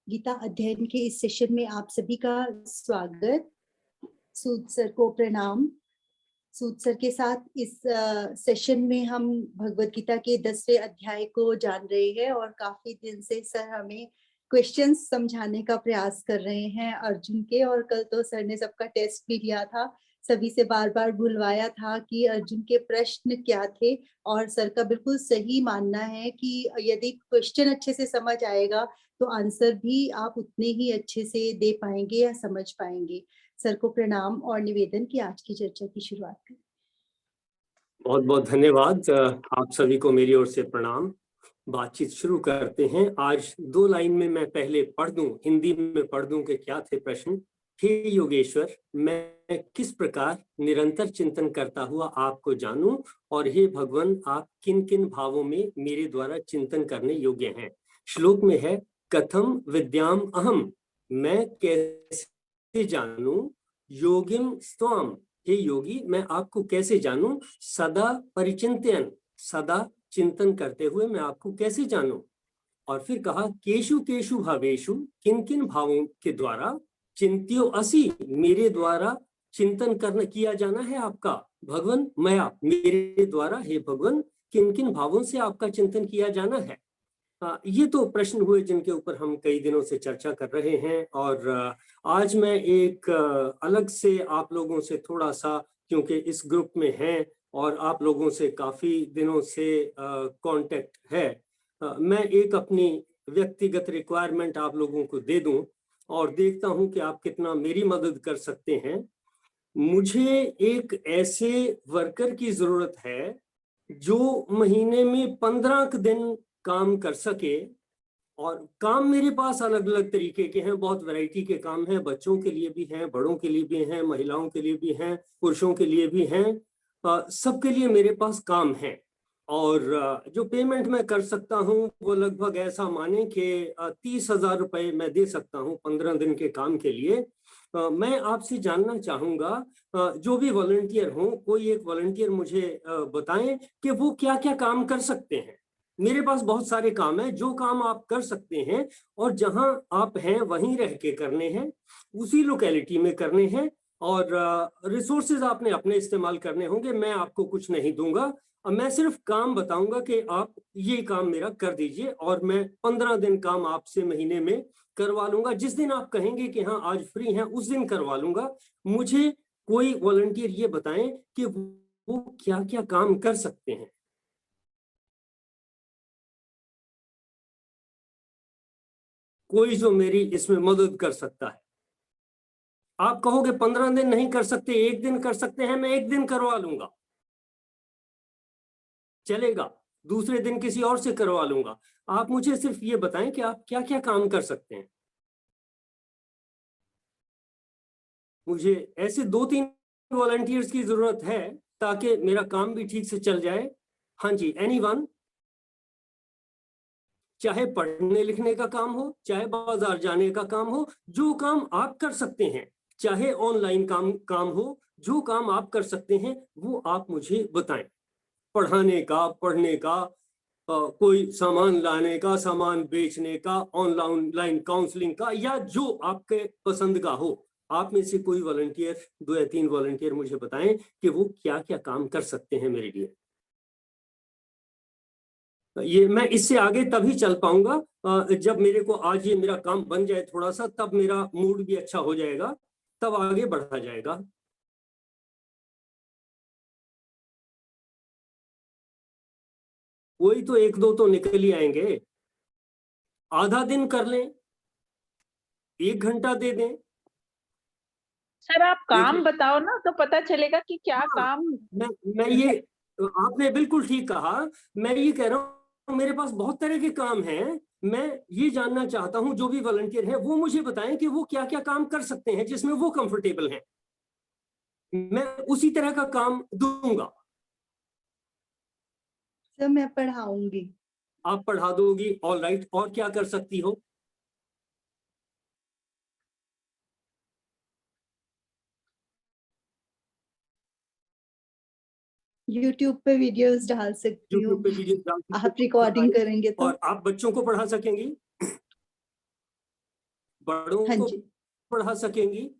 गीता अध्ययन के इस सेशन में आप सभी का स्वागत। सूद सर को प्रणाम। सूद सर के साथ इस सेशन में हम भगवत गीता के 10वें अध्याय को जान रहे हैं और काफी दिन से सर हमें क्वेश्चंस समझाने का प्रयास कर रहे हैं अर्जुन के। और कल तो सर ने सबका टेस्ट भी लिया था, सभी से बार बार बुलवाया था कि अर्जुन के प्रश्न क्या थे। और सर का बिल्कुल सही मानना है कि यदि क्वेश्चन अच्छे से समझ आएगा तो आंसर भी आप उतने ही अच्छे से दे पाएंगे या समझ पाएंगे। सर को प्रणाम और निवेदन की आज की चर्चा की शुरुआत करें। बहुत बहुत धन्यवाद। आप सभी को मेरी ओर से प्रणाम। बातचीत शुरू करते हैं। आज 2 लाइन में मैं पहले पढ़ दूं, हिंदी में पढ़ दूं कि क्या थे प्रश्न। हे योगेश्वर, मैं किस प्रकार निरंतर चिंतन करता हुआ आपको जानूं, और हे भगवान, आप किन किन भावों में मेरे द्वारा चिंतन करने योग्य हैं। श्लोक में है, कथम विद्याम अहम, मैं कैसे जानूं, योगिम स्वाम, हे योगी मैं आपको कैसे जानूं, सदा परिचिंतन, सदा चिंतन करते हुए मैं आपको कैसे जानूं। और फिर कहा, केशु केशु भावेशु, किन किन भावों के द्वारा चिंत्यो असि, मेरे द्वारा चिंतन करना किया जाना है आपका भगवान, मया मेरे द्वारा, हे भगवान किन किन भावों से आपका चिंतन किया जाना है। ये तो प्रश्न हुए जिनके ऊपर हम कई दिनों से चर्चा कर रहे हैं। और आज मैं एक अलग से आप लोगों से थोड़ा सा, क्योंकि इस ग्रुप में हैं और आप लोगों से काफी दिनों से कांटेक्ट है, मैं एक अपनी व्यक्तिगत रिक्वायरमेंट आप लोगों को दे दूं और देखता हूं कि आप कितना मेरी मदद कर सकते हैं। मुझे एक ऐसे वर्कर की जरूरत है जो महीने में 15 दिन काम कर सके। और काम मेरे पास अलग अलग तरीके के हैं, बहुत वैरायटी के काम हैं, बच्चों के लिए भी हैं, बड़ों के लिए भी हैं, महिलाओं के लिए भी हैं, पुरुषों के लिए भी हैं, सबके लिए मेरे पास काम है। और जो पेमेंट मैं कर सकता हूं वो लगभग ऐसा माने कि 30,000 रुपए मैं दे सकता हूं 15 दिन के काम के लिए। मैं आपसे जानना चाहूंगा, जो भी वॉलंटियर हों, कोई एक वॉलंटियर मुझे बताएं कि वो क्या क्या काम कर सकते हैं। मेरे पास बहुत सारे काम हैं, जो काम आप कर सकते हैं और जहां आप हैं वहीं रह के करने हैं, उसी लोकेलिटी में करने हैं, और रिसोर्सेज आपने अपने इस्तेमाल करने होंगे। मैं आपको कुछ नहीं दूंगा, मैं सिर्फ काम बताऊंगा कि आप ये काम मेरा कर दीजिए, और मैं 15 दिन काम आपसे महीने में करवा लूंगा। जिस दिन आप कहेंगे कि हाँ आज फ्री हैं, उस दिन करवा लूंगा। मुझे कोई वॉलंटियर ये बताएं कि वो क्या क्या काम कर सकते हैं। कोई जो मेरी इसमें मदद कर सकता है। आप कहोगे 15 दिन नहीं कर सकते, 1 दिन कर सकते हैं, मैं 1 दिन करवा लूंगा, चलेगा। दूसरे दिन किसी और से करवा लूंगा। आप मुझे सिर्फ ये बताएं कि आप क्या क्या काम कर सकते हैं। मुझे ऐसे 2-3 वॉलंटियर्स की जरूरत है ताकि मेरा काम भी ठीक से चल जाए। हाँ जी, एनीवन, चाहे पढ़ने लिखने का काम हो, चाहे बाजार जाने का काम हो, जो काम आप कर सकते हैं, चाहे ऑनलाइन काम हो, जो काम आप कर सकते हैं वो आप मुझे बताएं। पढ़ाने का, पढ़ने का, कोई सामान लाने का, सामान बेचने का, ऑनलाइन काउंसलिंग का, या जो आपके पसंद का हो। आप में से कोई वॉलंटियर, 2 या 3 वॉलंटियर मुझे बताएं कि वो क्या क्या काम कर सकते हैं मेरे लिए। ये मैं इससे आगे तभी चल पाऊंगा जब मेरे को आज ये मेरा काम बन जाए थोड़ा सा, तब मेरा मूड भी अच्छा हो जाएगा, तब आगे बढ़ा जाएगा। वही तो 1-2 तो निकल ही आएंगे। आधा दिन कर लें, 1 घंटा दे दें। सर आप काम बताओ ना, तो पता चलेगा कि क्या काम। मैं ये, आपने बिल्कुल ठीक कहा। मैं ये कह रहा हूँ मेरे पास बहुत तरह के काम हैं। मैं ये जानना चाहता हूँ जो भी वॉलंटियर है वो मुझे बताएं कि वो क्या क्या काम कर सकते हैं जिसमें वो कंफर्टेबल हैं, मैं उसी तरह का काम दूंगा। सर मैं पढ़ाऊंगी। आप पढ़ा दोगी, ऑल राइट। और क्या कर सकती हो? YouTube पे वीडियोस डाल सकती हूँ। YouTube पे वीडियो डाल सकती आप रिकॉर्डिंग करेंगे तो। और आप बच्चों को पढ़ा सकेंगी। बड़ों हाँ को जी, पढ़ा सकेंगी?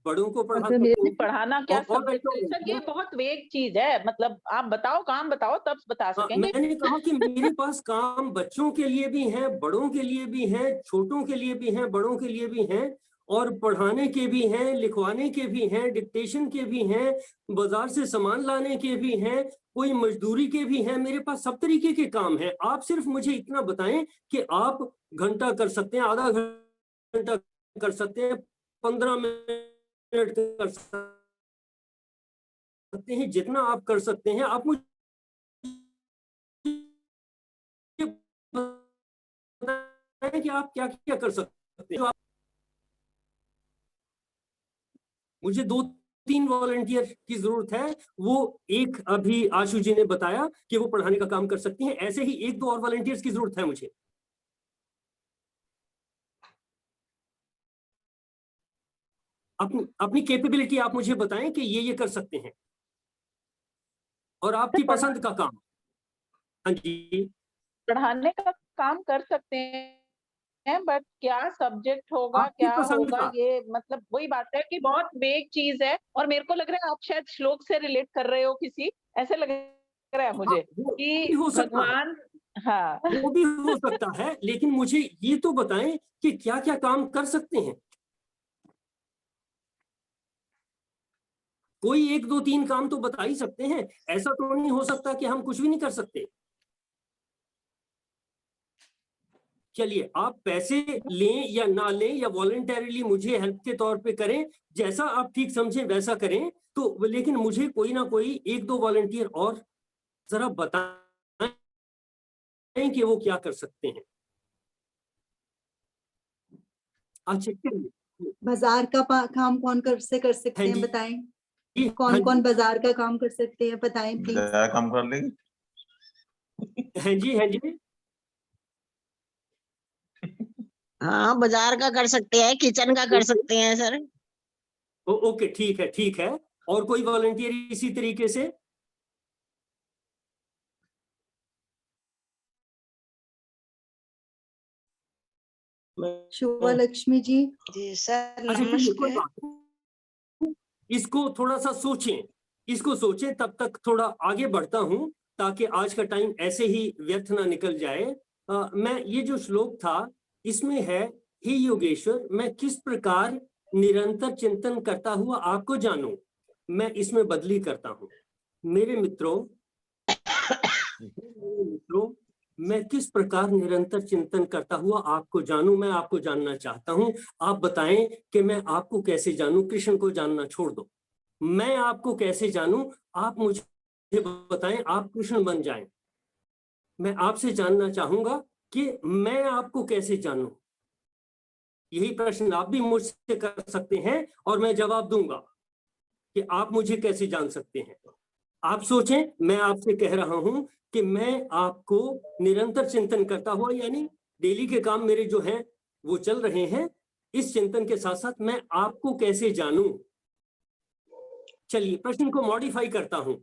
बड़ों को पढ़ा अगर मेरे सकेंगी पढ़ाना क्या और सब्जेक्ट है सर, ये बहुत वेग चीज है, मतलब आप बताओ, काम बताओ तब बता सकेंगे। मैंने कहा कि मेरे पास काम बच्चों के लिए भी हैं, बड़ों के लिए भी हैं, छोटों के लिए भी हैं, बड़ों के लिए भी हैं, और पढ़ाने के भी हैं, लिखवाने के भी हैं, डिक्टेशन के भी हैं, बाजार से सामान लाने के भी हैं, कोई मजदूरी के भी हैं। मेरे पास सब तरीके के काम हैं। आप सिर्फ मुझे इतना बताएं कि आप घंटा कर सकते हैं, आधा घंटा कर सकते हैं, 15 मिनट कर सकते हैं, जितना आप कर सकते हैं आप मुझे बताएं कि आप क्या क्या कर सकते हैं। मुझे 2-3 वॉलंटियर की जरूरत है। वो एक अभी आशु जी ने बताया कि वो पढ़ाने का काम कर सकती हैं, ऐसे ही 1-2 और वॉलंटियर्स की जरूरत है मुझे। अपनी कैपेबिलिटी आप मुझे बताएं कि ये कर सकते हैं और आपकी पसंद का काम। हाँ जी, पढ़ाने का काम कर सकते हैं, बट क्या सब्जेक्ट होगा, आपकी क्या पसंद होगा, का। ये मतलब वही बात है कि बहुत वेग चीज है, और मेरे को लग रहा है आप शायद श्लोक से रिलेट कर रहे हो किसी, ऐसे लग रहा है हाँ, मुझे वो भी कि हो सकता है, भगवान। हाँ। वो भी हो सकता है, लेकिन मुझे ये तो बताएं कि क्या क्या काम कर सकते हैं। कोई 1-2-3 काम तो बता ही सकते हैं। ऐसा तो नहीं हो सकता कि हम कुछ भी नहीं कर सकते। चलिए, आप पैसे लें या ना लें या वॉलंटरीली मुझे हेल्प के तौर पे करें, जैसा आप ठीक समझें वैसा करें, तो लेकिन मुझे कोई ना कोई 1-2 वॉलंटियर और जरा बताएं कि वो क्या कर सकते हैं। अच्छा, चलिए। बाजार का काम कौन कर सकते हाँ हैं जी, बताएं। हाँ कौन कौन जी, बाजार का काम कर सकते हैं बताएं प्लीज। क्या काम कर लेगी? हाँ जी, हाँ जी। हाँ, बाजार का कर सकते हैं, किचन का कर सकते हैं सर। ओके, ठीक है, ठीक है। और कोई वॉलंटियर इसी तरीके से? शुभा लक्ष्मी जी। जी सर, अच्छा, चलिए, कोई नमस्ते। बात नहीं। इसको थोड़ा सा सोचें, इसको सोचें, तब तक थोड़ा आगे बढ़ता हूं ताकि आज का टाइम ऐसे ही व्यर्थ ना निकल जाए। मैं ये जो श्लोक था इसमें है, हे योगेश्वर, मैं किस प्रकार निरंतर चिंतन करता हुआ आपको जानूं। मैं इसमें बदली करता हूं। मेरे मित्रों, मैं किस प्रकार निरंतर चिंतन करता हुआ आपको जानूं, मैं आपको जानना चाहता हूं। आप बताएं कि मैं आपको कैसे जानूं। कृष्ण को जानना छोड़ दो, मैं आपको कैसे जानूं। आप मुझे बताएं, आप कृष्ण बन जाएं। मैं आपसे जानना चाहूंगा कि मैं आपको कैसे जानूं। यही प्रश्न आप भी मुझसे कर सकते हैं और मैं जवाब दूंगा कि आप मुझे कैसे जान सकते हैं। आप सोचें, मैं आपसे कह रहा हूं कि मैं आपको निरंतर चिंतन करता हुआ, यानी डेली के काम मेरे जो हैं वो चल रहे हैं, इस चिंतन के साथ साथ मैं आपको कैसे जानूं। चलिए, प्रश्न को मॉडिफाई करता हूं।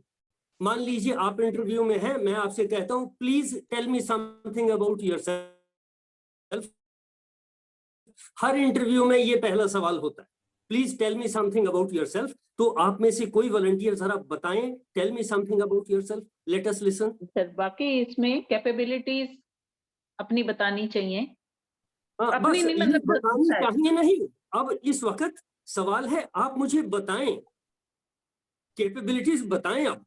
मान लीजिए आप इंटरव्यू में हैं, मैं आपसे कहता हूं, please tell me something about yourself. हर इंटरव्यू में ये पहला सवाल होता है, please tell me something about yourself. तो आप में से कोई वॉलंटियर जरा बताएं, tell me something about yourself, let us listen. बाकी इसमें कैपेबिलिटीज अपनी बतानी चाहिए। अपनी बस नहीं, ये मतलब बतानी है। चाहिए नहीं। अब इस वक्त सवाल है, आप मुझे बताएं, कैपेबिलिटीज बताएं। अब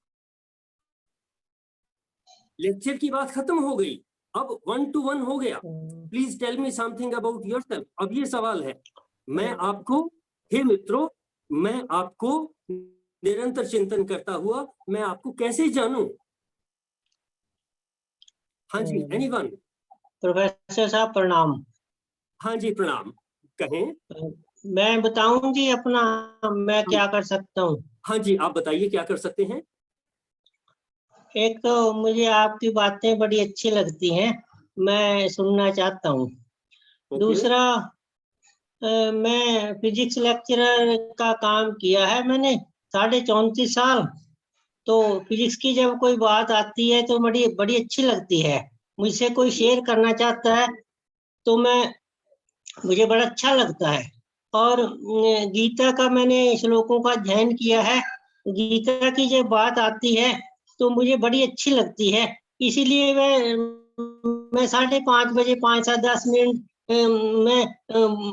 लेक्चर की बात खत्म हो गई, अब 1-to-1 हो गया। Please tell me something about yourself. अब ये सवाल है, मैं आपको, हे मित्रों, मैं आपको निरंतर चिंतन करता हुआ मैं आपको कैसे जानूं। हाँ जी, एनीवन? प्रोफेसर साहब प्रणाम। हाँ जी, प्रणाम, कहें। मैं बताऊं जी अपना, मैं क्या कर सकता हूँ। हाँ जी, आप बताइए क्या कर सकते हैं। एक तो मुझे आपकी बातें बड़ी अच्छी लगती हैं, मैं सुनना चाहता हूँ। दूसरा, मैं फिजिक्स लेक्चरर का काम किया है मैंने 34.5 साल। तो फिजिक्स की जब कोई बात आती है तो बड़ी बड़ी अच्छी लगती है। मुझसे कोई शेयर करना चाहता है तो मुझे बड़ा अच्छा लगता है। और गीता का मैंने श्लोकों का अध्ययन किया है। गीता की जब बात आती है तो मुझे बड़ी अच्छी लगती है। इसीलिए मैं 5:30 बजे 5 से 10 मिनट मैं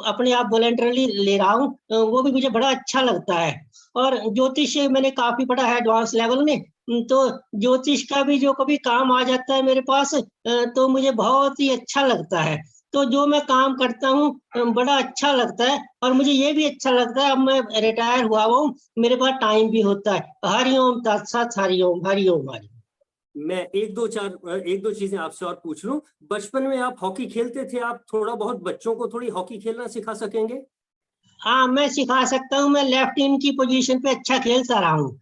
अपने आप वॉलंटरली ले रहा हूँ। वो भी मुझे बड़ा अच्छा लगता है। और ज्योतिष मैंने काफी पढ़ा है एडवांस लेवल में। तो ज्योतिष का भी जो कभी काम आ जाता है मेरे पास तो मुझे बहुत ही अच्छा लगता है। तो जो मैं काम करता हूँ बड़ा अच्छा लगता है। और मुझे ये भी अच्छा लगता है, अब मैं रिटायर हुआ हूँ, मेरे पास टाइम भी होता है। हरिओम तत्सत, हरिओम हरिओम हरि। मैं एक दो चीजें आपसे और पूछ लूं। बचपन में आप हॉकी खेलते थे, आप थोड़ा बहुत बच्चों को थोड़ी हॉकी खेलना सिखा सकेंगे? हाँ, मैं सिखा सकता हूँ। मैं लेफ्ट इन की पोजीशन पे अच्छा खेलता रहा हूँ।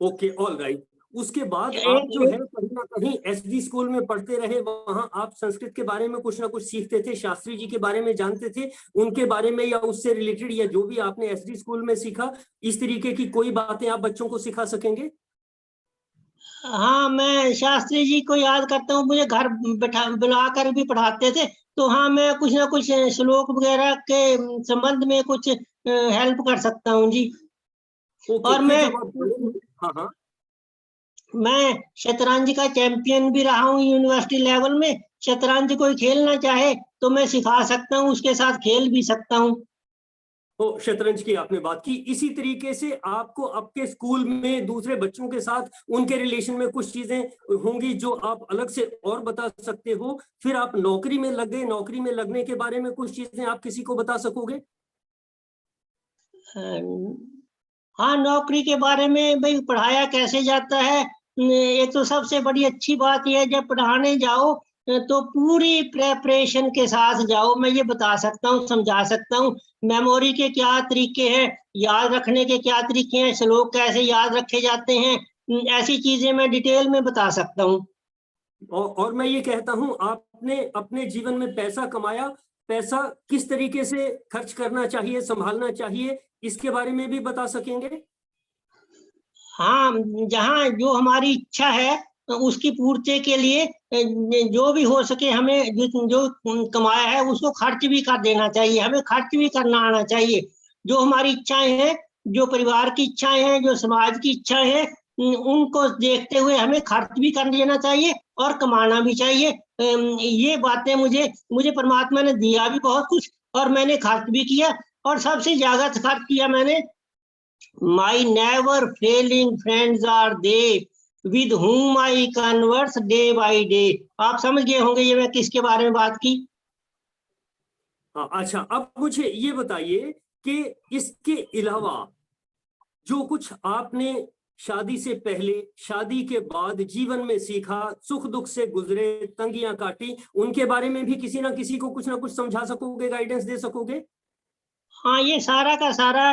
Okay, all right. उसके बाद आप एक जो है कहीं ना कहीं एसडी स्कूल में पढ़ते रहे, वहां आप संस्कृत के बारे में कुछ ना कुछ सीखते थे, शास्त्री जी के बारे में जानते थे, उनके बारे में या उससे रिलेटेड या जो भी आपने एसडी स्कूल में सीखा, इस तरीके की कोई बातें आप बच्चों को सिखा सकेंगे? हाँ, मैं शास्त्री जी को याद करता हूँ। मुझे घर बैठा बुलाकर भी पढ़ाते थे। तो हाँ, मैं कुछ ना कुछ श्लोक वगैरह के संबंध में कुछ हेल्प कर सकता हूँ जी। ओके, और फिर जब आप हाँ हाँ मैं शतरंज का चैंपियन भी रहा हूँ यूनिवर्सिटी लेवल में। शतरंज कोई खेलना चाहे तो मैं सिखा सकता हूँ, उसके साथ खेल भी सकता हूँ। तो शतरंज की आपने बात की, इसी तरीके से आपको आपके स्कूल में दूसरे बच्चों के साथ उनके रिलेशन में कुछ चीजें होंगी जो आप अलग से और बता सकते हो। फिर आप नौकरी में लग गए, नौकरी में लगने के बारे में कुछ चीजें आप किसी को बता सकोगे? हाँ, नौकरी के बारे में भाई पढ़ाया कैसे जाता है, ये तो सबसे बड़ी अच्छी बात यह है। जब पढ़ाने जाओ तो पूरी प्रेपरेशन के साथ जाओ। मैं ये बता सकता हूँ, समझा सकता हूँ मेमोरी के क्या तरीके हैं, याद रखने के क्या तरीके हैं, श्लोक कैसे याद रखे जाते हैं। ऐसी चीजें मैं डिटेल में बता सकता हूँ। और मैं ये कहता हूं, आपने अपने जीवन में पैसा कमाया, पैसा किस तरीके से खर्च करना चाहिए, संभालना चाहिए, इसके बारे में भी बता सकेंगे? हाँ, जहाँ जो हमारी इच्छा है उसकी पूर्ति के लिए जो भी हो सके हमें जो कमाया है उसको खर्च भी कर देना चाहिए। हमें खर्च भी करना आना चाहिए। जो हमारी इच्छाएं हैं, जो परिवार की इच्छाएं हैं, जो समाज की इच्छाएं हैं, उनको देखते हुए हमें खर्च भी कर देना चाहिए और कमाना भी चाहिए। ये बातें मुझे मुझे परमात्मा ने दिया भी बहुत कुछ और मैंने खर्च भी किया। और सबसे ज्यादा खर्च किया मैंने My never failing friends are they with whom I converse day by day। आप समझ गए होंगे ये मैं किसके बारे में बात की। हाँ, अच्छा, अब मुझे ये बताइए कि इसके अलावा जो कुछ आपने शादी से पहले, शादी के बाद जीवन में सीखा, सुख दुख से गुजरे, तंगियां काटी, उनके बारे में भी किसी ना किसी को कुछ ना कुछ समझा सकोगे, गाइडेंस दे सकोगे? हाँ, ये सारा का सारा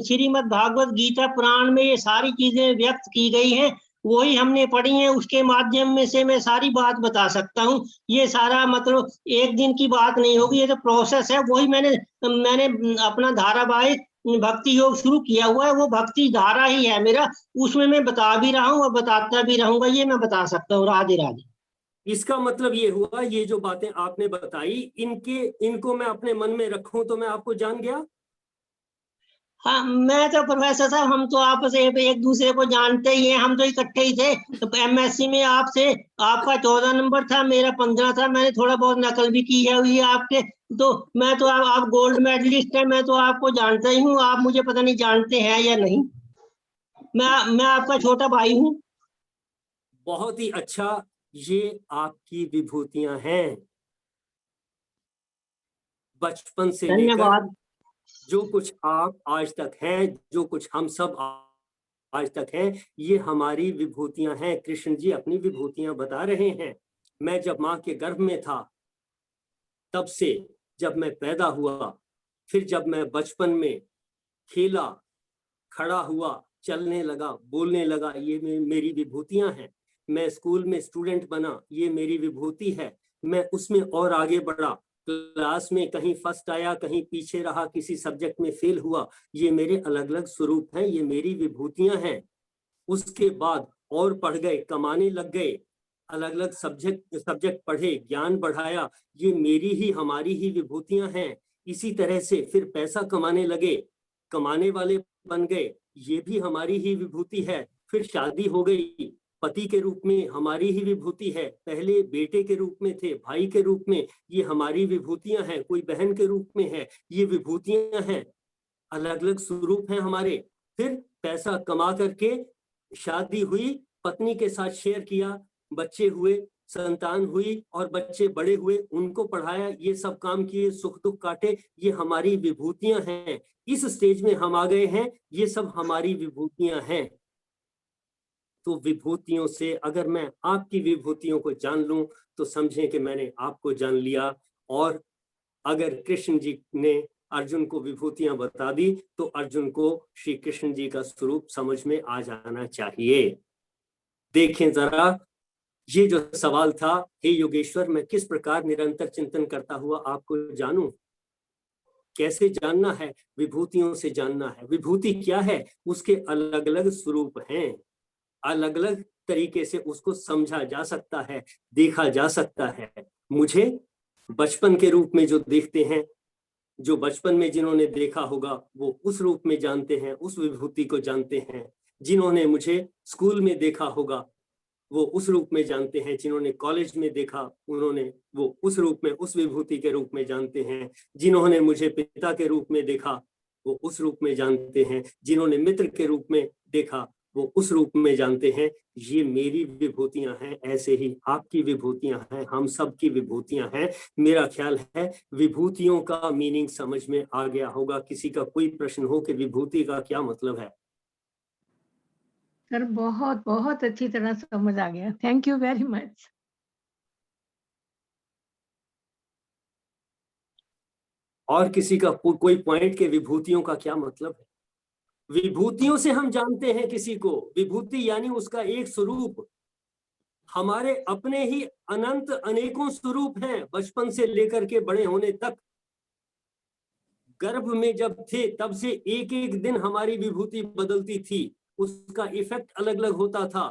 श्रीमद् भागवत गीता पुराण में ये सारी चीजें व्यक्त की गई हैं। वही हमने पढ़ी हैं, उसके माध्यम में से मैं सारी बात बता सकता हूँ। ये सारा मतलब एक दिन की बात नहीं होगी, ये तो प्रोसेस है। वही मैंने मैंने अपना धारावाहिक भक्ति योग शुरू किया हुआ है, वो भक्ति धारा ही है मेरा। उसमें मैं बता भी रहा हूँ और बताता भी रहूंगा, ये मैं बता सकता हूँ। राधे राधे। इसका मतलब ये हुआ, ये जो बातें आपने बताई, इनको मैं अपने मन में रखूं तो मैं आपको जान गया? हाँ, मैं तो प्रोफेसर साहब, हम तो आपस में एक दूसरे को जानते ही हैं। हम तो इकट्ठे ही थे। तो एमएससी में आपसे आपका 14 नंबर था, मेरा 15 था। मैंने थोड़ा बहुत नकल भी की है हुई है आपके। तो मैं तो आप गोल्ड मेडलिस्ट है, मैं तो आपको जानता ही हूँ। आप मुझे पता नहीं जानते हैं या नहीं। मैं आपका छोटा भाई हूँ। बहुत ही अच्छा, ये आपकी विभूतियां हैं। बचपन से लेकर धन्यवाद। जो कुछ आप आज तक हैं, जो कुछ हम सब आज तक हैं, ये हमारी विभूतियां हैं। कृष्ण जी अपनी विभूतियां बता रहे हैं। मैं जब मां के गर्भ में था, तब से जब मैं पैदा हुआ, फिर जब मैं बचपन में खेला, खड़ा हुआ, चलने लगा, बोलने लगा, ये मेरी विभूतियां हैं। मैं स्कूल में स्टूडेंट बना, ये मेरी विभूति है। मैं उसमें और आगे बढ़ा, क्लास में कहीं फर्स्ट आया, कहीं पीछे रहा, किसी सब्जेक्ट में फेल हुआ, ये मेरे अलग अलग स्वरूप हैं, ये मेरी विभूतियां हैं। उसके बाद और पढ़ गए, कमाने लग गए, अलग अलग सब्जेक्ट पढ़े, ज्ञान बढ़ाया, ये मेरी ही हमारी ही विभूतियां हैं। इसी तरह से फिर पैसा कमाने लगे, कमाने वाले बन गए, ये भी हमारी ही विभूति है। फिर शादी हो गई, पति के रूप में हमारी ही विभूति है। पहले बेटे के रूप में थे, भाई के रूप में, ये हमारी विभूतियां हैं। कोई बहन के रूप में है, ये विभूतियां हैं, अलग अलग स्वरूप हैं हमारे। फिर पैसा कमा करके शादी हुई, पत्नी के साथ शेयर किया, बच्चे हुए, संतान हुई और बच्चे बड़े हुए, उनको पढ़ाया, ये सब काम किए, सुख दुख काटे, ये हमारी विभूतियां हैं। इस स्टेज में हम आ गए हैं, ये सब हमारी विभूतियां हैं। तो विभूतियों से अगर मैं आपकी विभूतियों को जान लूं तो समझें कि मैंने आपको जान लिया। और अगर कृष्ण जी ने अर्जुन को विभूतियां बता दी तो अर्जुन को श्री कृष्ण जी का स्वरूप समझ में आ जाना चाहिए। देखें जरा, ये जो सवाल था, हे योगेश्वर मैं किस प्रकार निरंतर चिंतन करता हुआ आपको जानूं? कैसे जानना है? विभूतियों से जानना है। विभूति क्या है? उसके अलग अलग स्वरूप हैं, अलग अलग तरीके से उसको समझा जा सकता है, देखा जा सकता है। मुझे बचपन के रूप में जो देखते हैं, जो बचपन में जिन्होंने देखा होगा वो उस रूप में जानते हैं, उस विभूति को जानते हैं। जिन्होंने मुझे स्कूल में देखा होगा वो उस रूप में जानते हैं। जिन्होंने कॉलेज में देखा उन्होंने वो उस रूप में, उस विभूति के रूप में जानते हैं। जिन्होंने मुझे पिता के रूप में देखा वो उस रूप में जानते हैं। जिन्होंने मित्र के रूप में देखा वो उस रूप में जानते हैं। ये मेरी विभूतियां हैं, ऐसे ही आपकी विभूतियां हैं, हम सब की विभूतियां हैं। मेरा ख्याल है विभूतियों का मीनिंग समझ में आ गया होगा। किसी का कोई प्रश्न हो कि विभूति का क्या मतलब है? सर बहुत बहुत अच्छी तरह समझ आ गया, थैंक यू वेरी मच। और किसी का कोई पॉइंट के विभूतियों का क्या मतलब है? विभूतियों से हम जानते हैं किसी को। विभूति यानी उसका एक स्वरूप। हमारे अपने ही अनंत अनेकों स्वरूप हैं, बचपन से लेकर के बड़े होने तक। गर्भ में जब थे तब से एक एक दिन हमारी विभूति बदलती थी, उसका इफेक्ट अलग अलग होता था।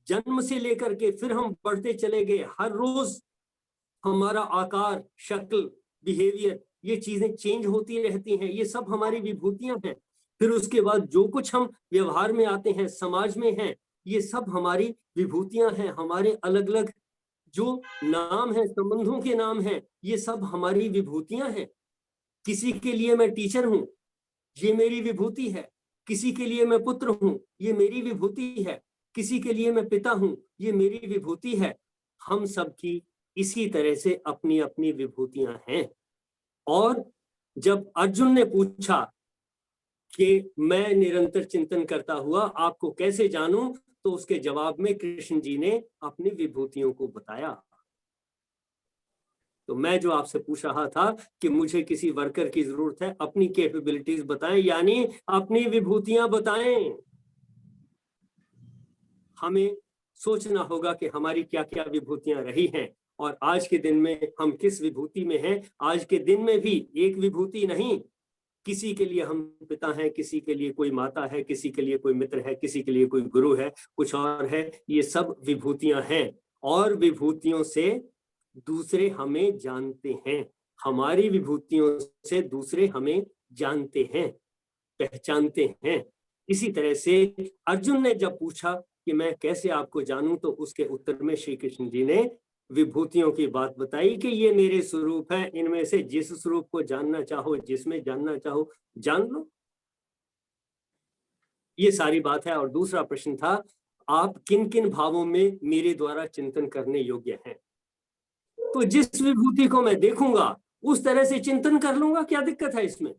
जन्म से लेकर के फिर हम बढ़ते चले गए, हर रोज हमारा आकार, शक्ल, बिहेवियर, ये चीजें चेंज होती रहती हैं। ये सब हमारी विभूतियां हैं। फिर उसके बाद जो कुछ हम व्यवहार में आते हैं, समाज में हैं, ये सब हमारी विभूतियां हैं। हमारे अलग अलग जो नाम है, संबंधों के नाम हैं, ये सब हमारी विभूतियां हैं। किसी के लिए मैं टीचर हूं, ये मेरी विभूति है। किसी के लिए मैं पुत्र हूं, ये मेरी विभूति है। किसी के लिए मैं पिता हूं, ये मेरी विभूति है। हम सब की इसी तरह से अपनी अपनी विभूतियां हैं। और जब अर्जुन ने पूछा कि मैं निरंतर चिंतन करता हुआ आपको कैसे जानूं, तो उसके जवाब में कृष्ण जी ने अपनी विभूतियों को बताया। तो मैं जो आपसे पूछ रहा था कि मुझे किसी वर्कर की जरूरत है, अपनी कैपेबिलिटीज बताएं, यानी अपनी विभूतियां बताएं। हमें सोचना होगा कि हमारी क्या क्या विभूतियां रही हैं और आज के दिन में हम किस विभूति में हैं। आज के दिन में भी एक विभूति नहीं, किसी के लिए हम पिता हैं, किसी के लिए कोई माता है, किसी के लिए कोई मित्र है, किसी के लिए कोई गुरु है, कुछ और है। ये सब विभूतियां हैं और विभूतियों से दूसरे हमें जानते हैं। हमारी विभूतियों से दूसरे हमें जानते हैं, पहचानते हैं। इसी तरह से अर्जुन ने जब पूछा कि मैं कैसे आपको जानूं, तो उसके उत्तर में श्री कृष्ण जी ने विभूतियों की बात बताई कि ये मेरे स्वरूप हैं। इनमें से जिस स्वरूप को जानना चाहो, जिसमें जानना चाहो जान लो। ये सारी बात है। और दूसरा प्रश्न था, आप किन किन भावों में मेरे द्वारा चिंतन करने योग्य हैं? तो जिस विभूति को मैं देखूंगा उस तरह से चिंतन कर लूंगा, क्या दिक्कत है इसमें?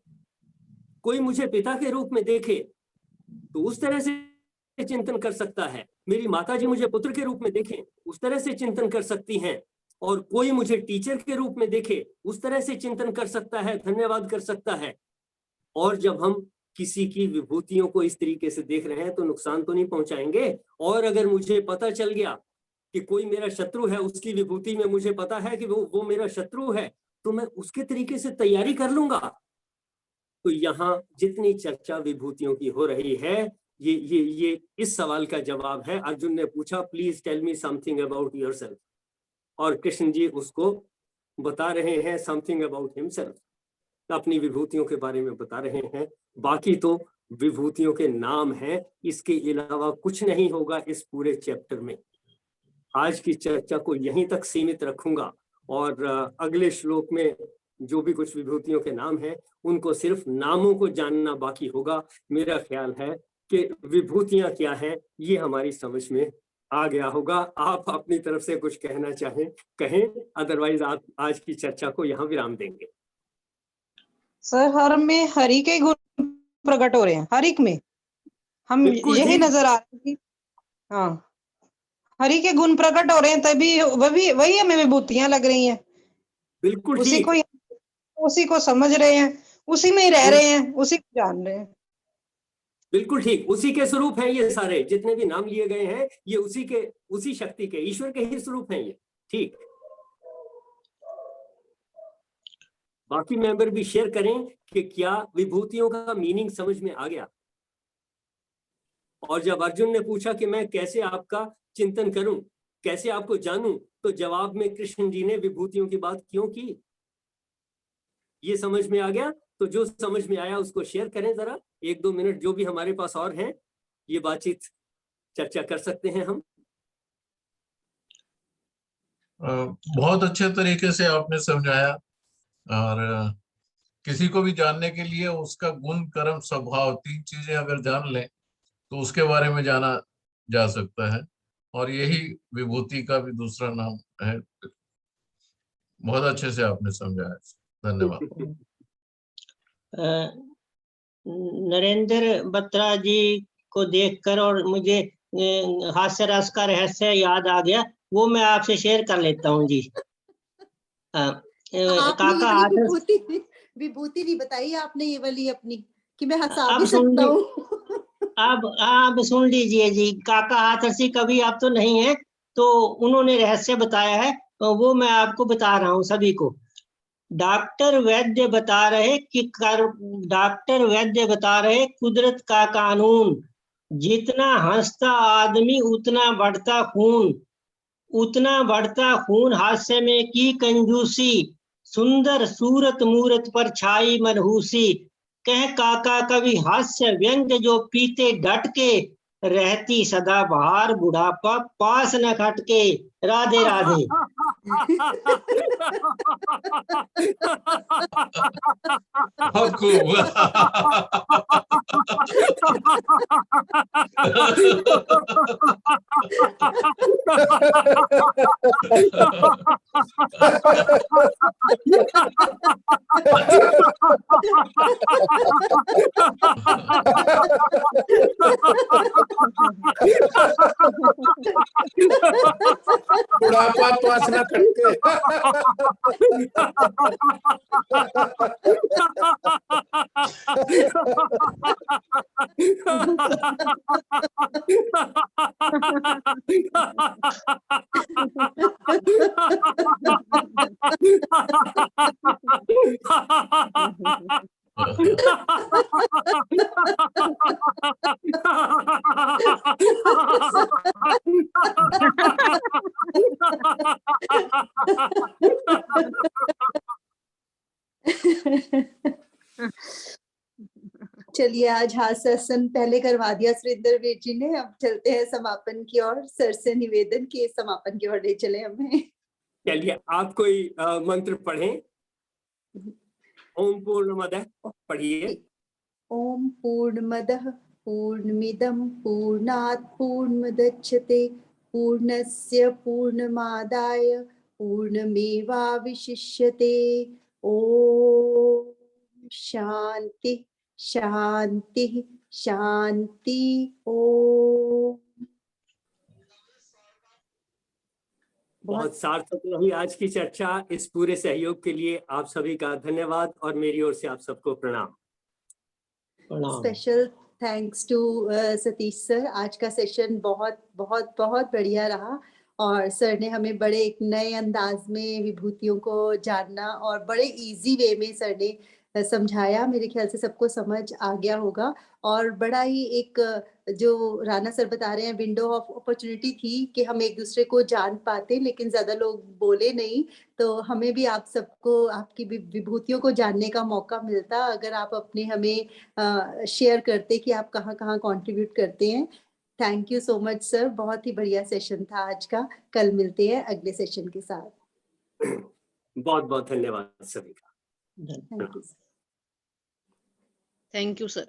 कोई मुझे पिता के रूप में देखे तो उस तरह से चिंतन कर सकता है। मेरी माताजी मुझे पुत्र के रूप में देखें, उस तरह से चिंतन कर सकती हैं। और कोई मुझे टीचर के रूप में देखे, उस तरह से चिंतन कर सकता है, धन्यवाद कर सकता है। और जब हम किसी की विभूतियों को इस तरीके से देख रहे हैं तो नुकसान तो नहीं पहुंचाएंगे। और अगर मुझे पता चल गया कि कोई मेरा शत्रु है, उसकी विभूति में मुझे पता है कि वो मेरा शत्रु है, तो मैं उसके तरीके से तैयारी कर लूंगा। तो यहाँ जितनी चर्चा विभूतियों की हो रही है, ये इस सवाल का जवाब है। अर्जुन ने पूछा please tell me something about yourself, और कृष्ण जी उसको बता रहे हैं समथिंग अबाउट हिमसेल्फ, अपनी विभूतियों के बारे में बता रहे हैं। बाकी तो विभूतियों के नाम हैं, इसके अलावा कुछ नहीं होगा इस पूरे चैप्टर में। आज की चर्चा को यहीं तक सीमित रखूंगा और अगले श्लोक में जो भी कुछ विभूतियों के नाम हैं उनको सिर्फ नामों को जानना बाकी होगा। मेरा ख्याल है कि विभूतियां क्या हैं ये हमारी समझ में आ गया होगा। आप अपनी तरफ से कुछ कहना चाहें कहें, अदरवाइज आप आज की चर्चा को यहाँ विराम देंगे। सर हर में हरि के गुण प्रकट हो रहे हैं, हर एक में हम यही नजर आ रहे हैं। हाँ, हरि के गुण प्रकट हो रहे हैं, तभी वही हमें विभूतियां लग रही हैं। बिल्कुल उसी को समझ रहे हैं, उसी में ही रह रहे हैं, उसी को जान रहे हैं। बिल्कुल ठीक, उसी के स्वरूप हैं ये सारे जितने भी नाम लिए गए हैं, ये उसी शक्ति के, ईश्वर के ही स्वरूप हैं ये। ठीक, बाकी मेंबर भी शेयर करें कि क्या विभूतियों का मीनिंग समझ में आ गया। और जब अर्जुन ने पूछा कि मैं कैसे आपका चिंतन करूं, कैसे आपको जानूं, तो जवाब में कृष्ण जी ने विभूतियों की बात क्यों की, ये समझ में आ गया। तो जो समझ में आया उसको शेयर करें जरा, 1-2 मिनट जो भी हमारे पास और हैं, ये बातचीत चर्चा कर सकते हैं हम। बहुत अच्छे तरीके से आपने समझाया, और किसी को भी जानने के लिए उसका गुण, कर्म, स्वभाव, 3 चीजें अगर जान लें तो उसके बारे में जाना जा सकता है, और यही विभूति का भी दूसरा नाम है। बहुत अच्छे से आपने समझाया, धन्यवाद। नरेंद्र बत्रा जी को देखकर और मुझे हास्य रस का रहस्य याद आ गया, वो मैं आपसे शेयर कर लेता हूँ जी। काका विभूति नहीं बताई आपने ये वाली अपनी, कि मैं हंसा भी सकता हूँ। अब सुन लीजिए जी, काका हाथरसी कभी आप तो नहीं है, तो उन्होंने रहस्य बताया है, तो वो मैं आपको बता रहा हूँ सभी को। डॉक्टर वैद्य बता रहे कुदरत का कानून, जितना हंसता आदमी उतना बढ़ता खून, हास्य में की कंजूसी, सुंदर सूरत मूरत पर छाई मनहूसी, कह काका कवि हास्य व्यंग जो पीते डट के, रहती सदा बहार बुढ़ापा पास न खटके। राधे राधे। बहुत खूब। बुढ़ापा पास न खटके। चलिए, आज हास्यासन पहले करवा दिया सुरेंद्र वीर जी ने, अब चलते हैं समापन की ओर। सर से निवेदन कि समापन की ओर ले चले हमें। चलिए, आप कोई मंत्र पढ़ें। ओम पूर्णमदः पढ़िए। ओम पूर्णमदः पूर्णमिदं पूर्णात् पूर्णमुदच्यते पूर्णस्य पूर्णमादाय पूर्णमेवावशिष्यते। ओम शांति शांति शांति। ओम। बहुत सार्थक रही आज की चर्चा। इस पूरे सहयोग के लिए आप सभी का धन्यवाद और मेरी ओर से आप सबको प्रणाम। Special thanks to Satish sir. आज का सेशन बहुत बहुत बहुत बढ़िया रहा और सर ने हमें बड़े एक नए अंदाज में विभूतियों को जानना और बड़े इजी वे में सर ने समझाया, मेरे ख्याल से सबको समझ आ गया होगा। और बड़ा ही एक जो राणा सर बता रहे हैं विंडो ऑफ अपॉर्चुनिटी थी कि हम एक दूसरे को जान पाते, लेकिन ज्यादा लोग बोले नहीं। तो हमें भी आप सबको आपकी विभूतियों को जानने का मौका मिलता अगर आप अपने हमें शेयर करते कि आप कहाँ कहाँ कंट्रीब्यूट करते हैं। Thank you so much sir, बहुत ही बढ़िया सेशन था आज का। कल मिलते हैं अगले सेशन के साथ। बहुत बहुत धन्यवाद सभी का। Thank you. Thank you sir.